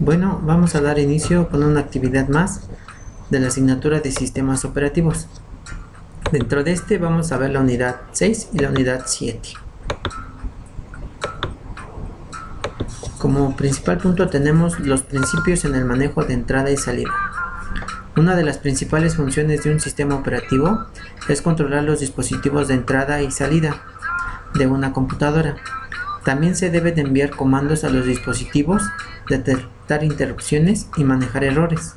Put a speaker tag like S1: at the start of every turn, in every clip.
S1: Bueno, vamos a dar inicio con una actividad más de la asignatura de sistemas operativos. Dentro de este vamos a ver la unidad 6 y la unidad 7. Como principal punto tenemos los principios en el manejo de entrada y salida. Una de las principales funciones de un sistema operativo es controlar los dispositivos de entrada y salida de una computadora. También se debe de enviar comandos a los dispositivos, detectar interrupciones y manejar errores.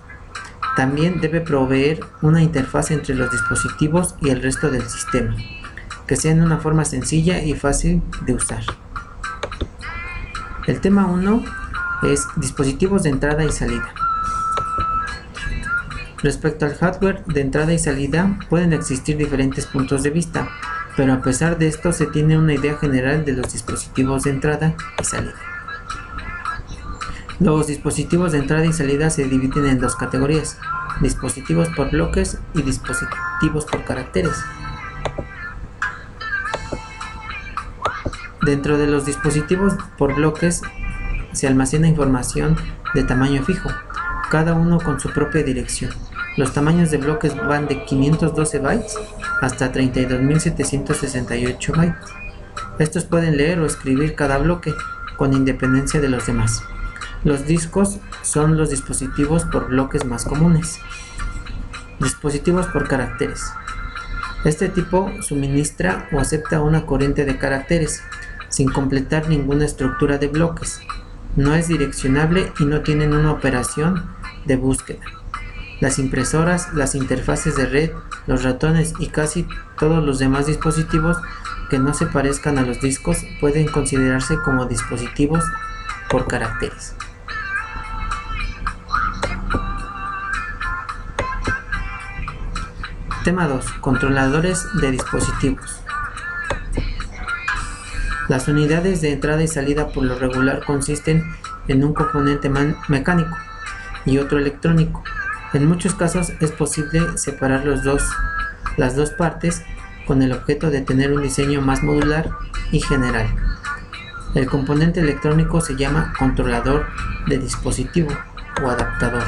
S1: También debe proveer una interfaz entre los dispositivos y el resto del sistema, que sea en una forma sencilla y fácil de usar. El tema 1 es dispositivos de entrada y salida. Respecto al hardware de entrada y salida, pueden existir diferentes puntos de vista, pero a pesar de esto se tiene una idea general de los dispositivos de entrada y salida. Los dispositivos de entrada y salida se dividen en dos categorías: dispositivos por bloques y dispositivos por caracteres. Dentro de los dispositivos por bloques se almacena información de tamaño fijo, cada uno con su propia dirección. Los tamaños de bloques van de 512 bytes hasta 32.768 bytes. Estos pueden leer o escribir cada bloque con independencia de los demás. Los discos son los dispositivos por bloques más comunes. Dispositivos por caracteres. Este tipo suministra o acepta una corriente de caracteres sin completar ninguna estructura de bloques. No es direccionable y no tienen una operación de búsqueda. Las impresoras, las interfaces de red, los ratones y casi todos los demás dispositivos que no se parezcan a los discos pueden considerarse como dispositivos por caracteres. Tema 2. Controladores de dispositivos. Las unidades de entrada y salida por lo regular consisten en un componente mecánico y otro electrónico. En muchos casos es posible separar las dos partes con el objeto de tener un diseño más modular y general. El componente electrónico se llama controlador de dispositivo o adaptador.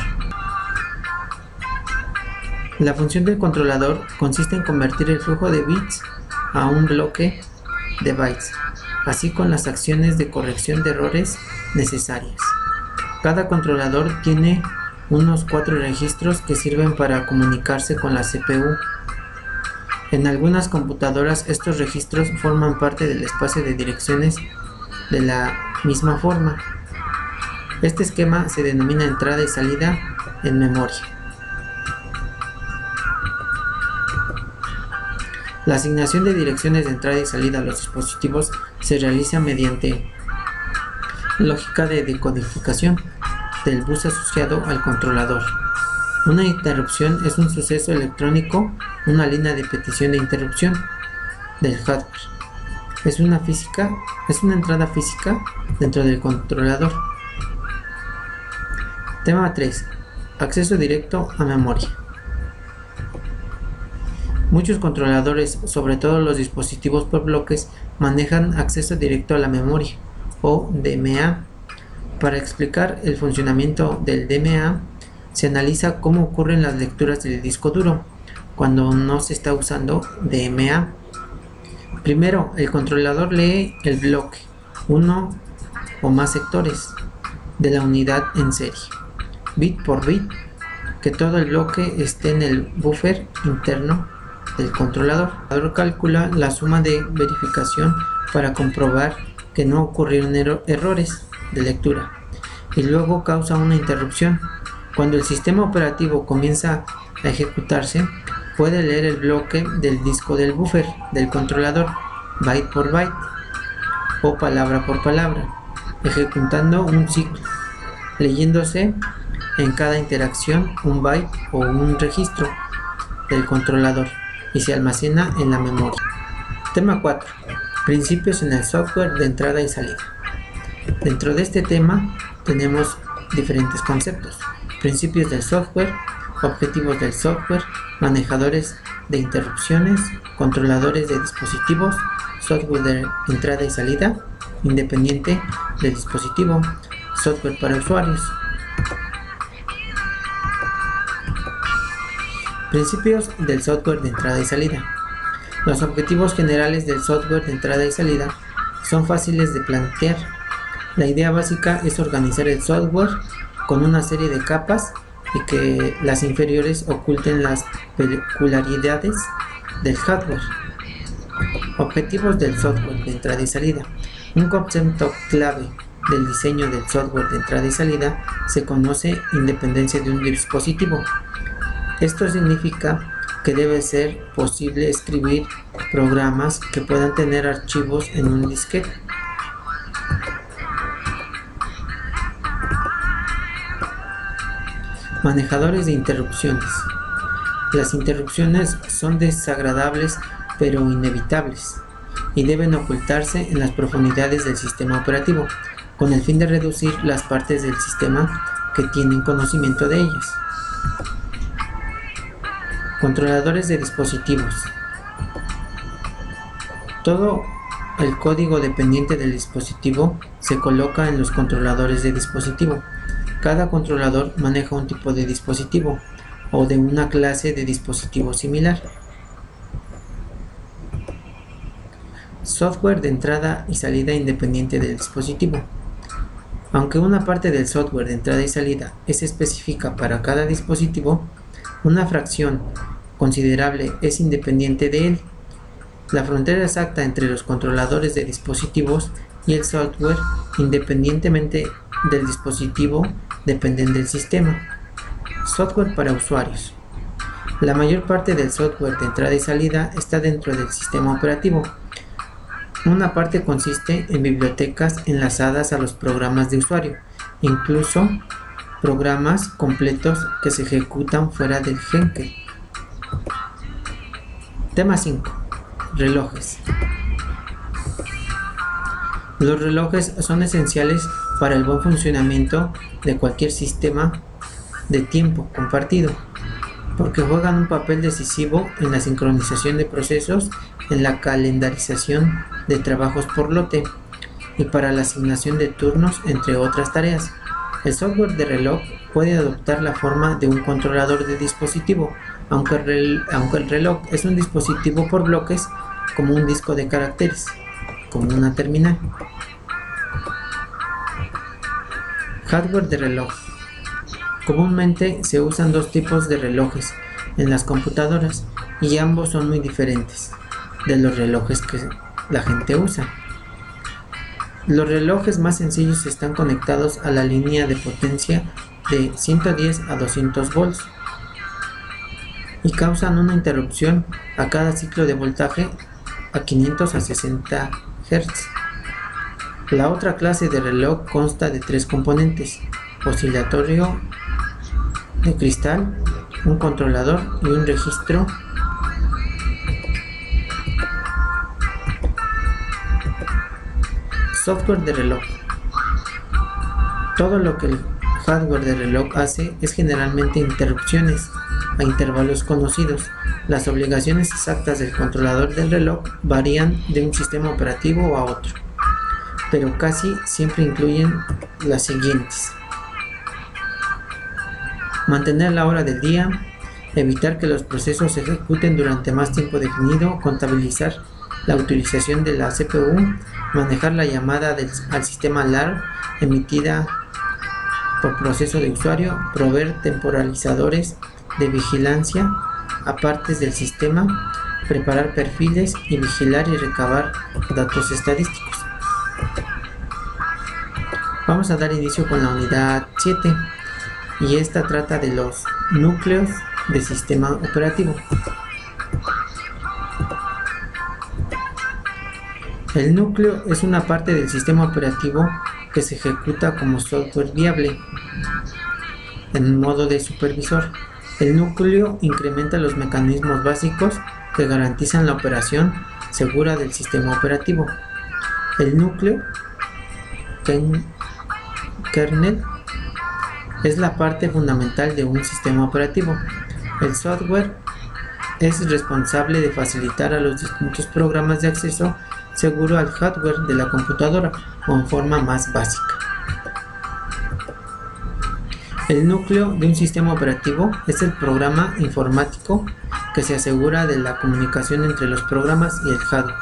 S1: La función del controlador consiste en convertir el flujo de bits a un bloque de bytes, así con las acciones de corrección de errores necesarias. Cada controlador tiene unos 4 registros que sirven para comunicarse con la CPU. En algunas computadoras estos registros forman parte del espacio de direcciones de la misma forma. Este esquema se denomina entrada y salida en memoria. La asignación de direcciones de entrada y salida a los dispositivos se realiza mediante lógica de decodificación del bus asociado al controlador. Una interrupción es un suceso electrónico, una línea de petición de interrupción del hardware. Es una entrada física dentro del controlador. Tema 3. Acceso directo a memoria. Muchos controladores, sobre todo los dispositivos por bloques, manejan acceso directo a la memoria o DMA. Para explicar el funcionamiento del DMA, se analiza cómo ocurren las lecturas del disco duro cuando no se está usando DMA. Primero, el controlador lee el bloque, uno o más sectores de la unidad en serie, bit por bit, que todo el bloque esté en el buffer interno del controlador. El controlador calcula la suma de verificación para comprobar que no ocurrieron errores de lectura y luego causa una interrupción. Cuando el sistema operativo comienza a ejecutarse, puede leer el bloque del disco del buffer del controlador byte por byte o palabra por palabra, ejecutando un ciclo, leyéndose en cada interacción un byte o un registro del controlador y se almacena en la memoria. Tema 4. Principios en el software de entrada y salida. Dentro de este tema tenemos diferentes conceptos: principios del software, objetivos del software, manejadores de interrupciones, controladores de dispositivos, software de entrada y salida, independiente del dispositivo, software para usuarios, Principios del software de entrada y salida. Los objetivos generales del software de entrada y salida son fáciles de plantear. La idea básica es organizar el software con una serie de capas y que las inferiores oculten las peculiaridades del hardware. Objetivos del software de entrada y salida. Un concepto clave del diseño del software de entrada y salida se conoce independencia de un dispositivo. Esto significa que debe ser posible escribir programas que puedan tener archivos en un disquete. Manejadores de interrupciones. Las interrupciones son desagradables pero inevitables y deben ocultarse en las profundidades del sistema operativo, con el fin de reducir las partes del sistema que tienen conocimiento de ellas. Controladores de dispositivos. Todo el código dependiente del dispositivo se coloca en los controladores de dispositivo. Cada controlador maneja un tipo de dispositivo o de una clase de dispositivo similar. Software de entrada y salida independiente del dispositivo. Aunque una parte del software de entrada y salida es específica para cada dispositivo, una fracción considerable es independiente de él. La frontera exacta entre los controladores de dispositivos y el software, independientemente del dispositivo, dependen del sistema. Software para usuarios. La mayor parte del software de entrada y salida está dentro del sistema operativo. Una parte consiste en bibliotecas enlazadas a los programas de usuario, incluso programas completos que se ejecutan fuera del Henkel. Tema 5. Relojes. Los relojes son esenciales para el buen funcionamiento de cualquier sistema de tiempo compartido, porque juegan un papel decisivo en la sincronización de procesos, en la calendarización de trabajos por lote y para la asignación de turnos, entre otras tareas. El software de reloj puede adoptar la forma de un controlador de dispositivo, aunque el reloj es un dispositivo por bloques, como un disco de caracteres, como una terminal. Hardware de reloj. Comúnmente se usan dos tipos de relojes en las computadoras y ambos son muy diferentes de los relojes que la gente usa. Los relojes más sencillos están conectados a la línea de potencia de 110 a 200 volts y causan una interrupción a cada ciclo de voltaje a 500 a 60 Hz. La otra clase de reloj consta de tres componentes: oscilatorio de cristal, un controlador y un registro. Software de reloj. Todo lo que el hardware de reloj hace es generalmente interrupciones a intervalos conocidos. Las obligaciones exactas del controlador del reloj varían de un sistema operativo a otro, pero casi siempre incluyen las siguientes: mantener la hora del día, evitar que los procesos se ejecuten durante más tiempo definido, contabilizar la utilización de la CPU, manejar la llamada al sistema alarm emitida por proceso de usuario, proveer temporalizadores de vigilancia a partes del sistema, preparar perfiles y vigilar y recabar datos estadísticos. Vamos a dar inicio con la unidad 7 y esta trata de los núcleos de sistema operativo. El núcleo es una parte del sistema operativo que se ejecuta como software viable en modo de supervisor. El núcleo incrementa los mecanismos básicos que garantizan la operación segura del sistema operativo. El núcleo, kernel, es la parte fundamental de un sistema operativo. El software es responsable de facilitar a los distintos programas de acceso seguro al hardware de la computadora o en forma más básica. El núcleo de un sistema operativo es el programa informático que se asegura de la comunicación entre los programas y el hardware,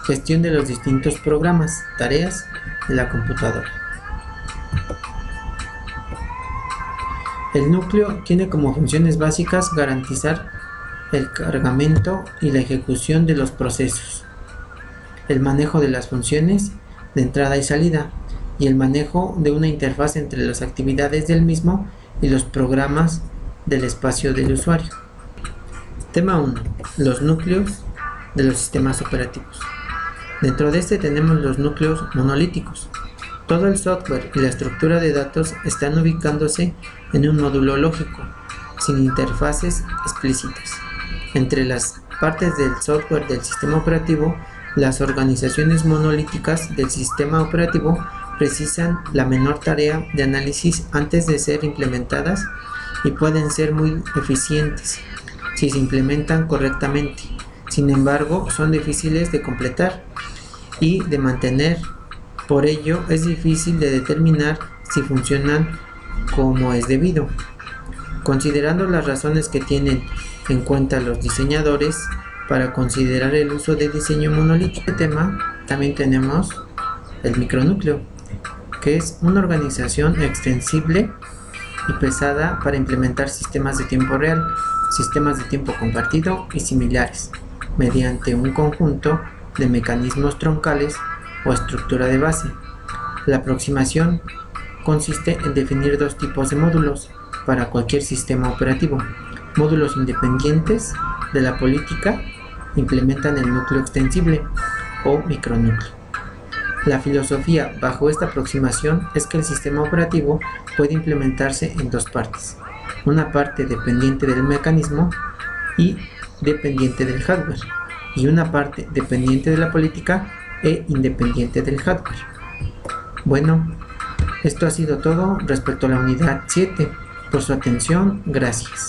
S1: gestión de los distintos programas, tareas de la computadora. El núcleo tiene como funciones básicas garantizar el cargamento y la ejecución de los procesos, el manejo de las funciones de entrada y salida, y el manejo de una interfaz entre las actividades del mismo y los programas del espacio del usuario. Tema 1. Los núcleos de los sistemas operativos. Dentro de este tenemos los núcleos monolíticos. Todo el software y la estructura de datos están ubicándose en un módulo lógico, sin interfaces explícitas. Entre las partes del software del sistema operativo, las organizaciones monolíticas del sistema operativo precisan la menor tarea de análisis antes de ser implementadas y pueden ser muy eficientes si se implementan correctamente. Sin embargo, son difíciles de completar y de mantener. Por ello, es difícil de determinar si funcionan como es debido. Considerando las razones que tienen en cuenta los diseñadores para considerar el uso de diseño monolítico, en este tema también tenemos el micronúcleo, que es una organización extensible y pesada para implementar sistemas de tiempo real, sistemas de tiempo compartido y similares, mediante un conjunto de mecanismos troncales o estructura de base. La aproximación consiste en definir dos tipos de módulos para cualquier sistema operativo. Módulos independientes de la política implementan el núcleo extensible o micronúcleo. La filosofía bajo esta aproximación es que el sistema operativo puede implementarse en dos partes, una parte dependiente del mecanismo y dependiente del hardware, y una parte dependiente de la política e independiente del hardware. Bueno, esto ha sido todo respecto a la unidad 7. Por su atención, gracias.